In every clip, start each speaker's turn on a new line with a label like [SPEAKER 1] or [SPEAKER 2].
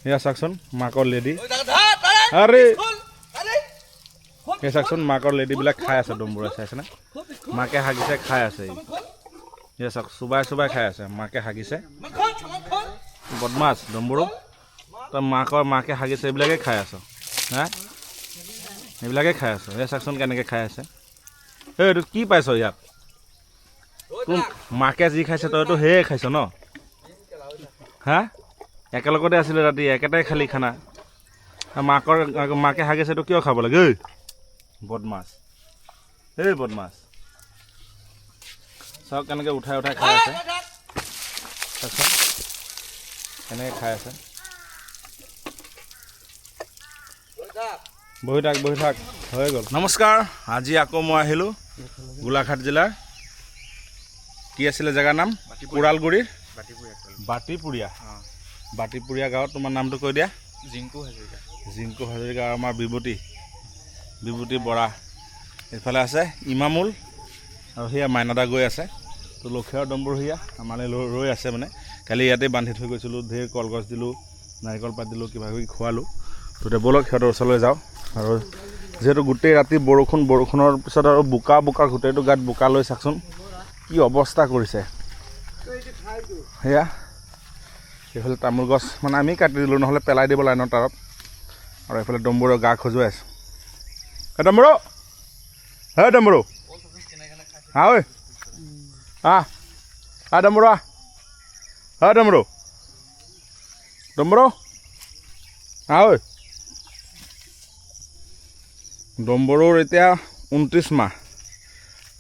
[SPEAKER 1] এয়া চাওকচোন মাকৰ লেডি আৰে এই চাওকচোন মাকৰ লেডিবিলাক খাই আছে ডম্বৰুৱাই চাইছেনে মাকে হাগিছে খাই আছে এয়া চাওক চুবাই চুবাই খাই আছে মাকে হাগিছে বদমাছ ডম্বৰু তই মাকে হাগিছে এইবিলাকে খাই আছ হা এইবিলাকে খাই আছ এয়া চাওকচোন কেনেকৈ খাই আছে এইটো কি পাইছ ইয়াত তোৰ মাকে যি খাইছে তইতো সেয়ে খাইছ ন হা একেলগতে আছিলে ৰাতি একেটাই খালি খানা মাকে হাগিছে তো কিয় খাব লাগে ঐ বদমাছ এই বদমাছ চাওক কেনেকৈ উঠাই উঠাই খাই আছে চাওকচোন কেনেকৈ খাই আছে বহি থাক হৈ গ'ল নমস্কাৰ আজি আকৌ মই আহিলোঁ গোলাঘাট জিলাৰ কি আছিলে জেগাৰ নাম কোৰালগুৰিৰ বাটিপুৰীয়া গাঁৱত তোমাৰ নামটো কৈ দিয়া জিংকু হাজৰিকা আৰু আমাৰ বিভূতি বৰা এইফালে আছে ইমামুল আৰু সেয়া মাইনাদা গৈ আছে তো লক্ষীয়াৰ ডম্বৰু সেয়া আমালৈ ৰৈ আছে মানে কালি ইয়াতে বান্ধি থৈ গৈছিলোঁ ঢেৰ কলগছ দিলোঁ নাৰিকল পাত দিলোঁ কিবা কিবি খোৱালোঁ তো ব'লক সিহঁতৰ ওচৰলৈ যাওঁ আৰু যিহেতু গোটেই ৰাতি বৰষুণৰ পিছত আৰু বোকা গোটেইটো গাত বোকা লৈ চাওকচোন কি অৱস্থা কৰিছে সেয়া এইফালে তামোল গছ মানে আমি কাটি দিলোঁ নহ'লে পেলাই দিব লাইনৰ তাৰত আৰু এইফালে ডম্বৰুৰ গা খজুৱাই আছোঁ ডম্বৰু ডম্বৰু ঐ ডম্বৰু ডম্বৰু ঐ ডম্বৰুৰ এতিয়া 29 মাহ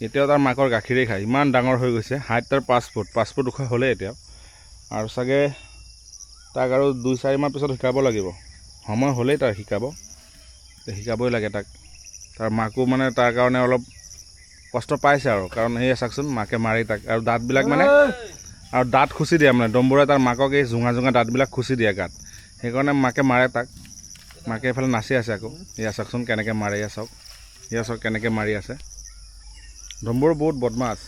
[SPEAKER 1] এতিয়াও তাৰ মাকৰ গাখীৰেই খায় ইমান ডাঙৰ হৈ গৈছে হাইট তাৰ 5 ফুট ওখ হ'লেই এতিয়াও আৰু চাগে তাক আৰু 2-4 মাহ পিছত শিকাব লাগিব সময় হ'লেই তাৰ শিকাবই লাগে তাক তাৰ মাকো মানে তাৰ কাৰণে অলপ কষ্ট পাইছে আৰু কাৰণ সেয়ে চাওকচোন মাকে মাৰি তাক আৰু দাঁতবিলাক মানে আৰু দাঁত খুচি দিয়ে মানে ডম্বৰুৱে তাৰ মাকক এই জোঙা দাঁতবিলাক খুচি দিয়ে গাত সেইকাৰণে মাকে মাৰে তাক মাকে এইফালে নাচি আছে আকৌ এয়া চাওকচোন কেনেকৈ মাৰে চাওক কেনেকৈ মাৰি আছে ডম্বৰু বহুত বদমাছ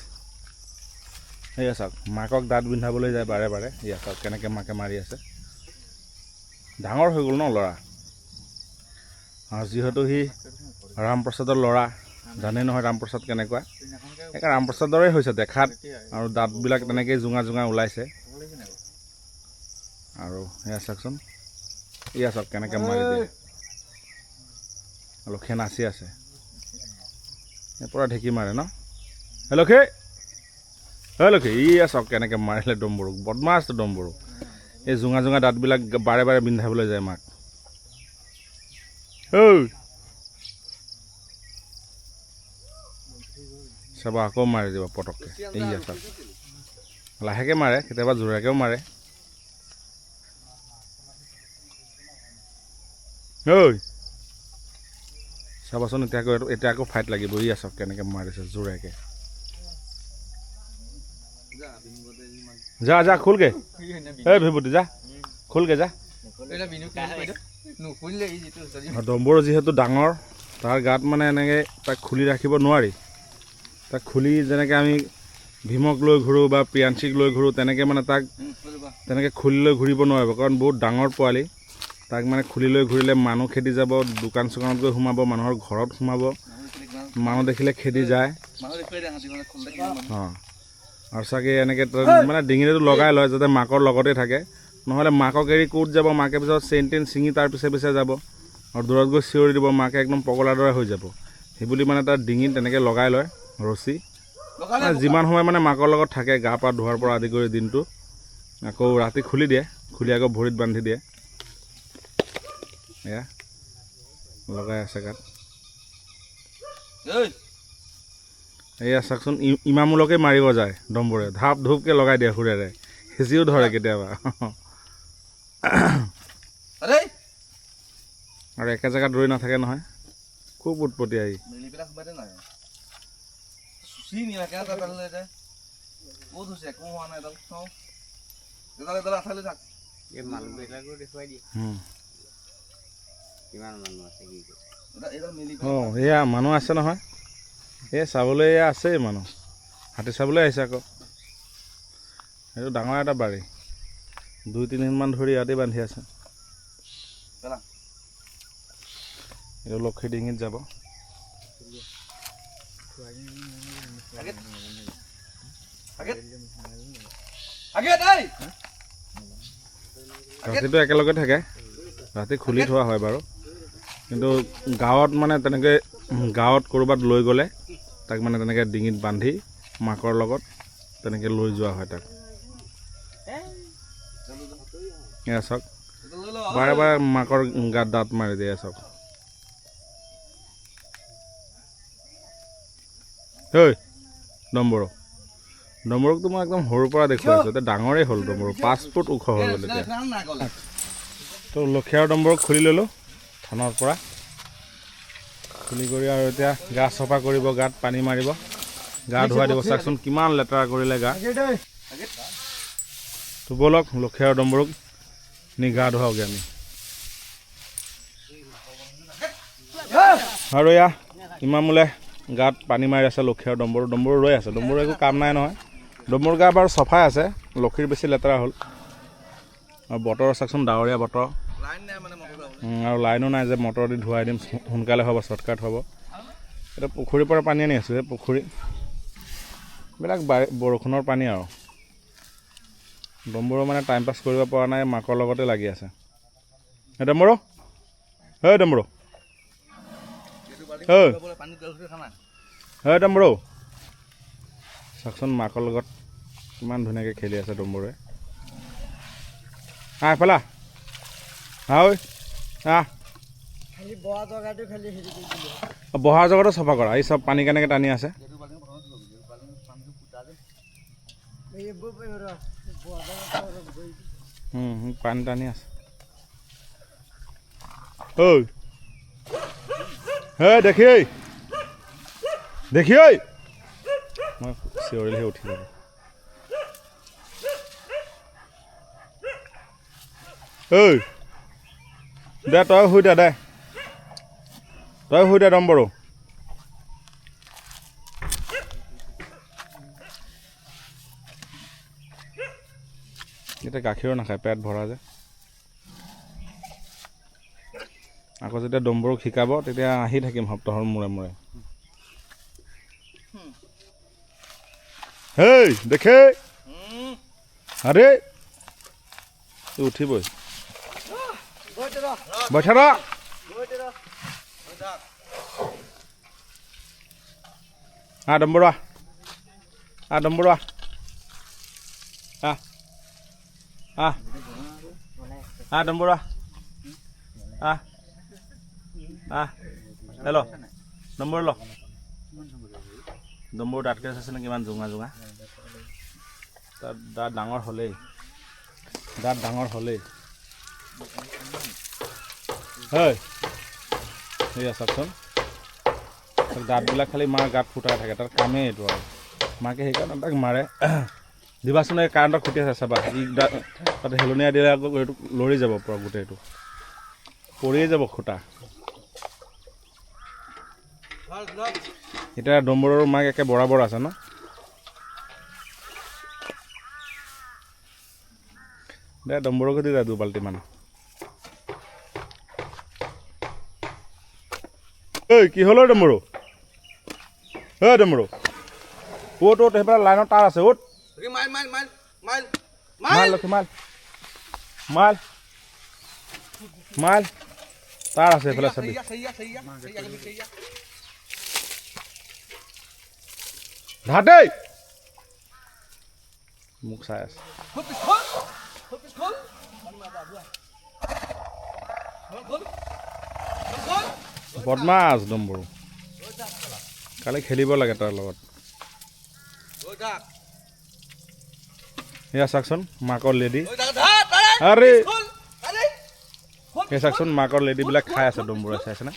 [SPEAKER 1] এয়া চাওক মাকক দাঁত বিন্ধাবলৈ যায় বাৰে এয়া চাওক কেনেকৈ মাকে মাৰি আছে ডাঙৰ হৈ গ'ল ন ল'ৰা আৰু যিহেতু সি ৰামপ্ৰসাদৰ ল'ৰা জানেই নহয় ৰামপ্ৰসাদ কেনেকুৱা সেইকাৰণে ৰামপ্ৰসাদৰে হৈছে দেখাত আৰু দাঁতবিলাক তেনেকৈয়ে জোঙা ওলাইছে আৰু এয়া চাওকচোন এয়া চাওক কেনেকৈ মাৰি দিয়ে লক্ষীয়ে নাচি আছে পূৰা ঢেঁকী মাৰে ন লক্ষী ইয়া চাওক কেনেকৈ মাৰিলে ডম্বৰুক বদমাছটো ডম্বৰু এই জোঙা দাঁতবিলাক বাৰে বিন্ধাবলৈ যায় মাক চাব আকৌ মাৰি দিব পটককৈ এয়া চাওক লাহেকৈ মাৰে কেতিয়াবা জোৰেকৈও মাৰে চাবাচোন এতিয়া আকৌ ফাইট লাগিব ই চাওক কেনেকৈ মাৰিছে জোৰেকৈ যা খোলগে বিভূতি যা খোলগে যা ডম্বৰু যিহেতু ডাঙৰ তাৰ গাত মানে এনেকৈ তাক খুলি ৰাখিব নোৱাৰি তাক খুলি যেনেকৈ আমি ভীমক লৈ ঘূৰোঁ বা প্ৰিয়াঞ্চিক লৈ ঘূৰোঁ তেনেকৈ মানে তাক তেনেকৈ খুলি লৈ ঘূৰিব নোৱাৰিব কাৰণ বহুত ডাঙৰ পোৱালি তাক মানে খুলি লৈ ঘূৰিলে মানুহ খেদি যাব দোকান চোকানত গৈ সোমাব মানুহৰ ঘৰত সোমাব মানুহ দেখিলে খেদি যায় আৰু চাগে এনেকৈ মানে ডিঙিটো লগাই লয় যাতে মাকৰ লগতে থাকে নহ'লে মাকক এৰি ক'ত যাব মাকে পিছত চেইন ছিঙি তাৰ পিছে যাব আৰু দূৰত গৈ চিঞৰি দিব মাকে একদম পগলাৰ দৰে হৈ যাব সেইবুলি মানে তাৰ ডিঙিত তেনেকৈ লগাই লয় ৰছী যিমান সময় মানে মাকৰ লগত থাকে গা পা ধোৱাৰ পৰা আদি কৰি দিনটো আকৌ ৰাতি খুলি দিয়ে খুলি আকৌ ভৰিত বান্ধি দিয়ে এয়া লগাই আছে গাত এয়া চাওকচোন ইমামুলকে মাৰিব যায় ডম্বৰুৱে ধাপ ধুপকৈ লগাই দিয়ে সুৰেৰে সিঁচিও ধৰে কেতিয়াবা আৰু একে জেগাত ৰৈ নাথাকে নহয় খুব উৎপতীয়া এয়া মানুহ আছে নহয় এই চাবলৈ আছেই মানুহ হাতী চাবলৈ আহিছে আকৌ এইটো ডাঙৰ এটা বাৰী 2-3 দিনমান ধৰি ইয়াতে বান্ধি আছে এইটো লক্ষী ডিঙিত যাব। ৰাতিটো একেলগে থাকে, ৰাতি খুলি থোৱা হয় বাৰু, কিন্তু গাঁৱত মানে তেনেকৈ গাঁৱত ক'ৰবাত লৈ গ'লে তাক মানে তেনেকৈ ডিঙিত বান্ধি মাকৰ লগত তেনেকৈ লৈ যোৱা হয় তাক। এয়া চাওক, বাৰে বাৰে মাকৰ গাত দাঁত মাৰি দিয়ে চাওক। ঐ ডম্বৰুকতো মই একদম সৰুৰ পৰা দেখুৱাইছোঁ, এতিয়া ডাঙৰেই হ'ল ডম্বৰু, 5 ফুট ওখ হৈ গ'ল এতিয়া। তো লক্ষী আৰু ডম্বৰুক খুলি ল'লোঁ থানৰ পৰা, খুলি কৰি আৰু এতিয়া গা চফা কৰিব, গাত পানী মাৰিব, গা ধুৱাই দিব। চাওকচোন কিমান লেতেৰা কৰিলে গা। তো ব'লক লক্ষী আৰু ডম্বৰুক নি গা ধুৱাওঁগৈ আমি। আৰু এয়া ইমামোলে গাত পানী মাৰি আছে লক্ষী আৰু ডম্বৰু ৰৈ আছে। ডম্বৰু একো কাম নাই নহয়, ডম্বৰুৰ গা বাৰু চফাই আছে, লক্ষীৰ বেছি লেতেৰা হ'ল। আৰু বতৰ চাওকচোন, ডাৱৰীয়া বতৰ, আৰু লাইনো নাই যে মটৰ দি ধুৱাই দিম, সোনকালে হ'ব, শ্বৰ্টকাট হ'ব। এতিয়া পুখুৰীৰ পৰা পানী আনি আছোঁ, এই পুখুৰীবিলাক বৰষুণৰ পানী আৰু। ডম্বৰু মানে টাইম পাছ কৰিব পৰা নাই, মাকৰ লগতে লাগি আছে। এই ডম্বৰু, ঐ ডম্বৰু, ঐ ডম্বৰু, চাওকচোন মাকৰ লগত কিমান ধুনীয়াকৈ খেলি আছে ডম্বৰুৱে। এফালে ঐ, বহা জেগাটো চফা কৰা, এই চব পানী কেনেকৈ টানি আছে। পানী টানি আছে। ঐ দেখি মই চিঞৰিলেহে উঠি যাব। ঐ দে, তই শুই দে, তই শুই দে ডম্বৰু। এতিয়া গাখীৰো নাখায়, পেট ভৰা যে। আকৌ যেতিয়া ডম্বৰুক শিকাব তেতিয়া আহি থাকিম সপ্তাহৰ মূৰে মূৰে। হেই দেখে, আৰে উঠিবই, বৈঠা ৰ। ডম্বৰু ডম্বৰু ডম্বৰু হেল্ল' ডম্বৰু ল। ডম্বৰু দাঁতকেইটা চাইছেনে কিমান জোঙা জোঙা, তাৰ দাঁত ডাঙৰ হ'লেই, সেয়া চাওকচোন, দাঁতবিলাক খালি মাৰ গাত ফুটাই থাকে, তাৰ কামেই এইটো আৰু। মাকে সেইকাৰণে তাক মাৰে। দিবাচোন, এই কাৰেণ্টৰ খুটি আছে চাবা, ই তাতে হেলনীয়া দিলে আকৌ এইটো লৰি যাব পৰা, গোটেইটো পৰিয়ে যাব খুটা। এতিয়া ডম্বৰুৰ মাক একে বৰাবৰ আছে ন। দে ডম্বৰুকো দি দে 2 বাল্টিমান। ঐ কি হ'ল ডম্বৰু, ডম্বৰু ক'ত সেইফালে লাইনৰ তাঁৰ আছে, মাল তাঁৰ আছে এইফালে চাবি। ধাতেই মোক চাই আছে। বদমাছ ডম্বৰু, কালি খেলিব লাগে তাৰ লগত। এয়া চাওকচোন মাকৰ লেডি, আৰে এই চাওকচোন মাকৰ লেডিবিলাক খাই আছে ডম্বৰুৱে, চাইছেনে?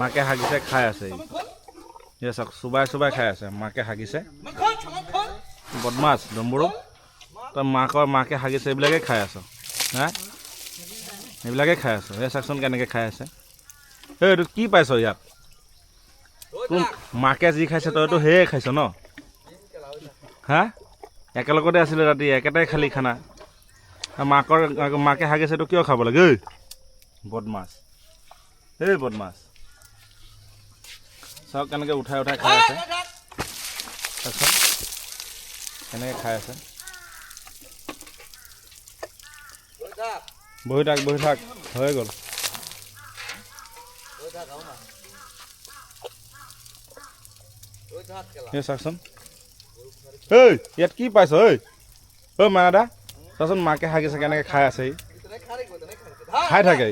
[SPEAKER 1] মাকে হাগিছে খাই আছে, এয়া চাওক চুবাই খাই আছে, মাকে হাগিছে। বদমাছ ডম্বৰু, তই মাকে হাগিছে এইবিলাকে খাই আছ, হা এইবিলাকে খাই আছ। এয়া চাওকচোন কেনেকৈ খাই আছে। এইটো কি পাইছ ইয়াত, মাকে যি খাইছে তইতো সেয়ে খাইছ ন, হা একেলগতে আছিলে ৰাতি, একেটাই খালি খানা। মাকে হাগিছেতো কিয় খাব লাগে, বদমাছ এই বদমাছ চাওক কেনেকৈ উঠাই উঠাই খাই আছে চাওকচোন কেনেকৈ খাই আছে বহি থাক হৈ গ'ল এই চাওকচোন ঐ ইয়াত কি পাইছ ঐ ঐ মাইনা চাচোন মাকে হাগিছে কেনেকৈ খাই আছে খাই থাকে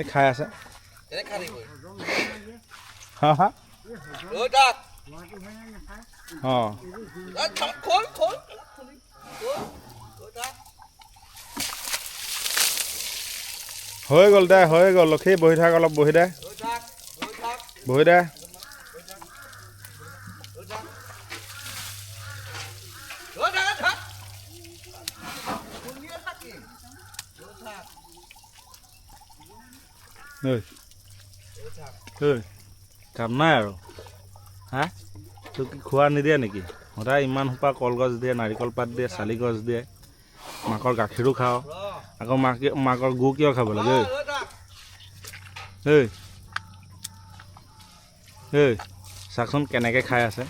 [SPEAKER 1] খাই আছে হা হা অঁ হৈ গ'ল দে হৈ গ'ল লক্ষী বহি থাক অলপ বহি দে কাম নাই আৰু হা তোক কি খোৱা নিদিয়ে নেকি সদায় ইমান সোপা কলগছ দিয়ে নাৰিকল পাত দিয়ে চালি গছ দিয়ে মাকৰ গাখীৰো খাওঁ আকৌ মাকৰ গু কিয় খাব লাগে ঐ চাচোন কেনেকৈ খাই আছে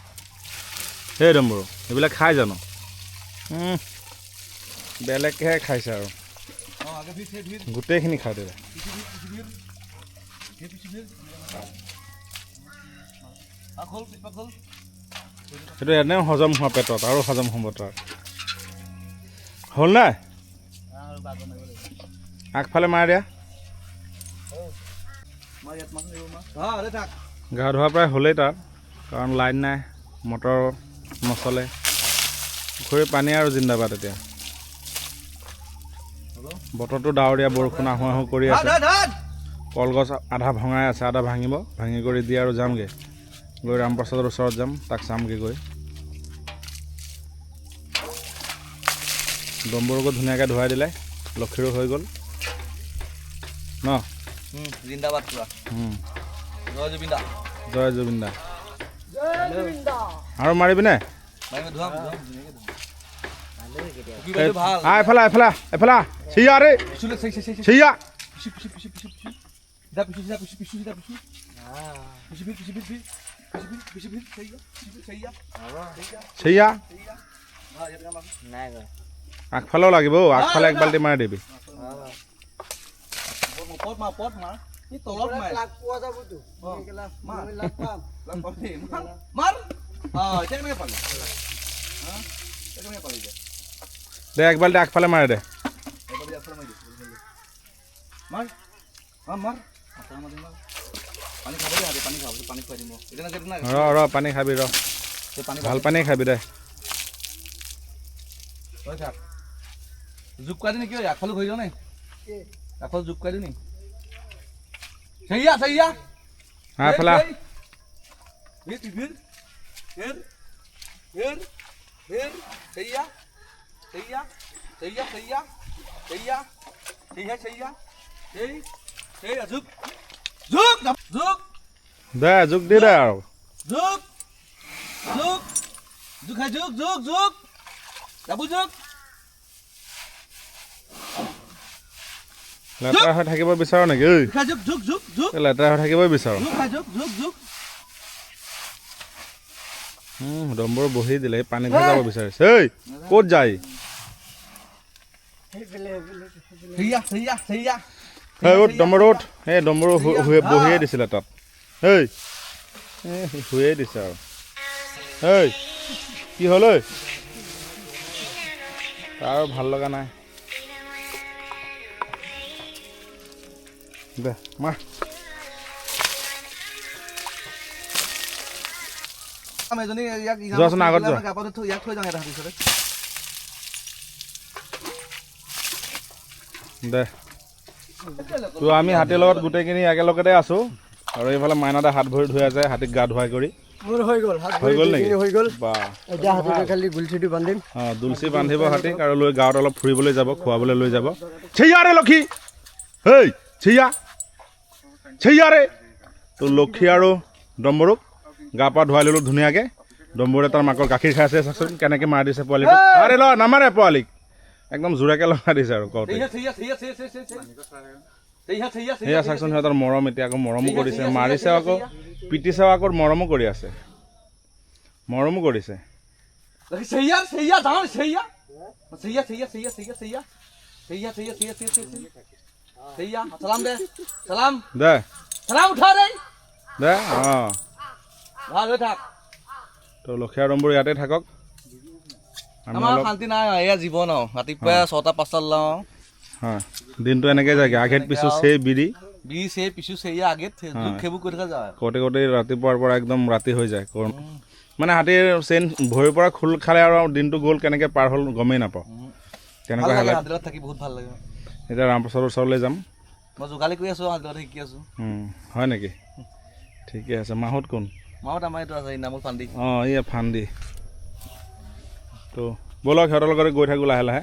[SPEAKER 1] এই ডম্বৰু এইবিলাক খাই জানো বেলেগকেহে খাইছে আৰু গোটেইখিনি খাই দিলে সেইটো এনেও হজম হোৱা পেটত আৰু হজম হ'ব তাৰ হ'ল নাই আগফালে মাৰ দিয়া গা ধোৱা প্ৰায় হ'লেই তাত কাৰণ লাইন নাই মটৰ নচলে পুখুৰী পানী আৰু জিন্দাবাদ এতিয়া বতৰটো ডাৱৰীয়া বৰষুণ আহোঁ আহোঁ কৰি আছে কলগছ আধা ভঙাই আছে আধা ভাঙিব ভাঙি কৰি দি আৰু যামগৈ গৈ ৰামপ্ৰসাদৰ ওচৰত যাম তাক চামগৈ গৈ ডম্বৰুকো ধুনীয়াকৈ ধুৱাই দিলে লক্ষীৰো হৈ গ'ল ন
[SPEAKER 2] জিন্দাবাদ পুৰা জয় জুবিন্দা
[SPEAKER 1] জয় জুবিন্দা আৰু মাৰিবিনে এফালে চিয়া ৰে চিয়া চিয়া আগফালেও লাগিব আগফালে এক বাল্টি মাৰি দিবি দে এক বাল্টি আগফালে মাৰে দে ৰ পানী খাবি ৰ ভাল পানী খাবি দে
[SPEAKER 2] জোক কাটি নেকি আগফালে ঘূৰি যাওঁ নে আগফালে জোক কাটি নি সেইয়া
[SPEAKER 1] আগফালে দে জোক দি দে আৰু লেতেৰা হৈ থাকিব বিচাৰ নেকি লেতেৰা হৈ থাকিব বিচাৰ ডম্বৰ বহি দিলে পানী ধৰি যাব বিচাৰিছে ঐ ক'ত যায় ডম্বৰ উঠ এই ডম্বৰ বহিয়ে দিছিলে তাত শুয়ে দিছে আৰু কি হ'ল ঐ তাৰ ভাল লগা নাই দে মাৰ যোৱাচোন আগত যোৱা দে তো আমি হাতীৰ লগত গোটেইখিনি একেলগতে আছো আৰু এইফালে মাইনাতে হাত ভৰি ধুই আছে হাতীক গা ধুৱাই কৰি দুলচি বান্ধিব হাতীক আৰু লৈ গাঁৱত অলপ ফুৰিবলৈ যাব খুৱাবলৈ লৈ যাব চিয়াৰে লক্ষী চিয়াৰে তো লক্ষী আৰু ডম্বৰুক গা পা ধুৱাই ল'লোঁ ধুনীয়াকৈ ডম্বৰুৱে তাৰ মাকৰ গাখীৰ খাই আছে চাচোন কেনেকৈ মাৰি দিছে পোৱালিটো আৰে ল নামাৰে পোৱালিক একদম জোৰাকৈ লগাই দিছে আৰু কওঁতে সেয়া চাওকচোন সিহঁতৰ মৰম এতিয়া আকৌ মৰমো কৰিছে মাৰিছে আকৌ পিটিছেও আকৌ মৰমো কৰি আছে মৰমো কৰিছে দে দে অঁ তো লক্ষীয়া ৰম্বুৰ ইয়াতে থাকক আমি
[SPEAKER 2] আমাৰ
[SPEAKER 1] অলপ
[SPEAKER 2] শান্তি নাই এয়া জীৱন আৰু ৰাতিপুৱা 6টা 5টা ওলাওঁ
[SPEAKER 1] হয় দিনটো এনেকৈ যায়গৈ আগেত পিছো সেই বিৰি
[SPEAKER 2] বিৰি সেই পিছু সেইয়া আগেত সেইবোৰ কৰি থকা যায়
[SPEAKER 1] কওঁতে কওঁতে ৰাতিপুৱাৰ পৰা একদম ৰাতি হৈ যায় মানে হাতীৰ চেইন ভৰিৰ পৰা খোল খালে আৰু দিনটো গ'ল কেনেকৈ পাৰ হ'ল গমেই নাপাওঁ তেনেকুৱা হ'লে
[SPEAKER 2] হাতীলত থাকি বহুত ভাল লাগে
[SPEAKER 1] এতিয়া ৰামপ্ৰসাদৰ ওচৰলৈ যাম
[SPEAKER 2] মই যোগালি কৰি আছোঁ হাতীলত শিকি আছোঁ
[SPEAKER 1] হয় নেকি ঠিকে আছে মাহত কোন
[SPEAKER 2] মাহত আমাৰ এইটো আছে নামত ফান্দি
[SPEAKER 1] অঁ এই ফান্দি তো ব'লক সিহঁতৰ লগতে গৈ থাকোঁ লাহে লাহে